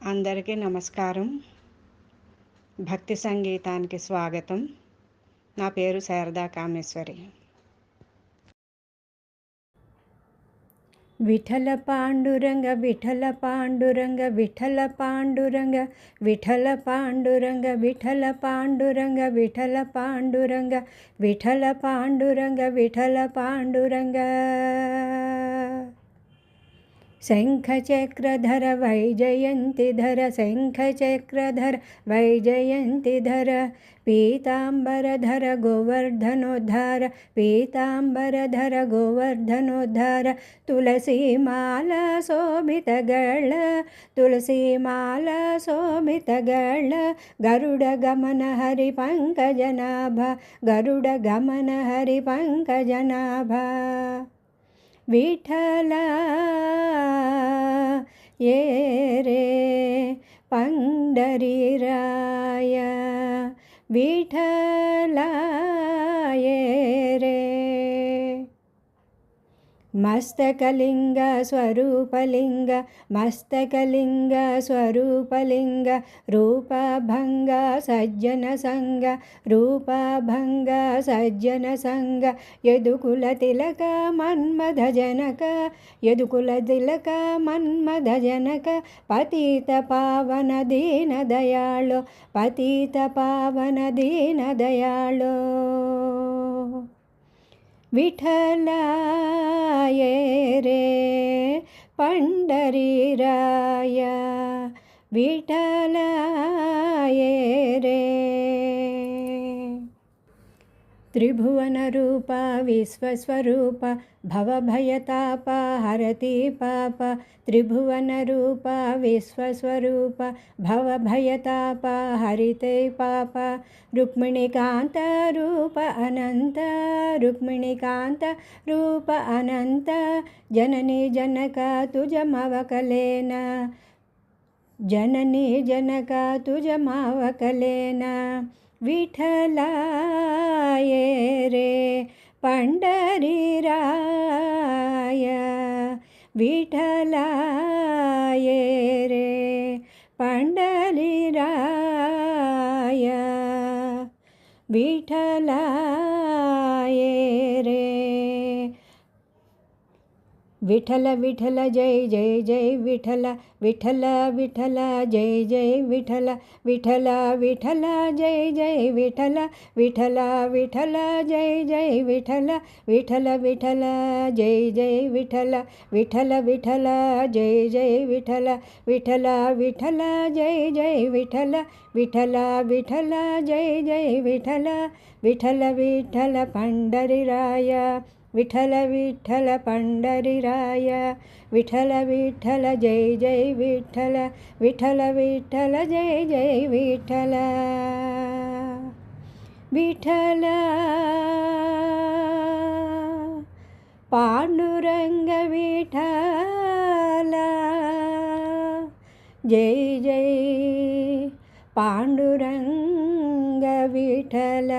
అందరికీ నమస్కారం. భక్తి సంగీతానికి స్వాగతం. నా పేరు శారదా కామేశ్వరి. విఠల పాండురంగ విఠల పాండురంగ విఠల పాండురంగ విఠల పాండురంగ విఠల పాండురంగ విఠల పాండురంగ విఠల పాండురంగ విఠల పాండురంగ శంఖచక్రధర వైజయంతిధర శంఖచక్రధర వైజయంతిధర పీతాంబరధర గోవర్ధనోద్ధార పీతాంబరధర గోవర్ధనోద్ధార ತುಳಸೀಮಾಲ ಶೋಭಿತಗಳ ತುಳಸೀಮಾಲ ಶೋಭಿತಗಳ ಗರುಡ ಗಮನ ಹರಿ ಪಂಕಜನಾಭ ಗರುಡ ಗಮನ ಹರಿ ಪಂಕಜನಾಭ ವಿಠಲ ये रे पंढरीराय विठला ये रे मस्तकलिंग स्वरूपलिंग मस्तकलिंग स्वरूपलिंग रूपभंग सज्जन संग रूपभंग सज्जन संग यदुकुल तिलक मन्मथ जनक यदुकुल तिलक मन्मथ जनक पतित पावन दीन दयाळो पतित पावन दीन दयाळो विठला ये रे पंढरीराय विठला ये रे त्रिभुवन रूप विश्वस्वरूप भवभयताप हरति पाप त्रिभुवन रूप विश्वस्वरूप भवभयताप हरिते पाप रुक्मिणीकांत रूप अनंत रुक्मिणीकांत रूप अनंत जननी जनक तुझमवकलेन जननी जनक तुझमवकलेन विठला ये रे पंढरीराय विठला ये रे पंढरीराय विठला ये रे विठल विठल जय जय जय विठल विठल विठल जय जय विठल विठल विठल जय जय विठल विठल विठल जय जय विठल विठल विठल जय जय विठल विठल विठल जय जय विठल विठल विठल जय जय विठल विठल विठल जय जय विठल विठल विठल पंढरीराय विठल विठल पंढरीराय विठल विठल जय जय विठल विठल विठल जय जय विठल विठल पांडुरंग विठल जय जय पांडुरंग विठल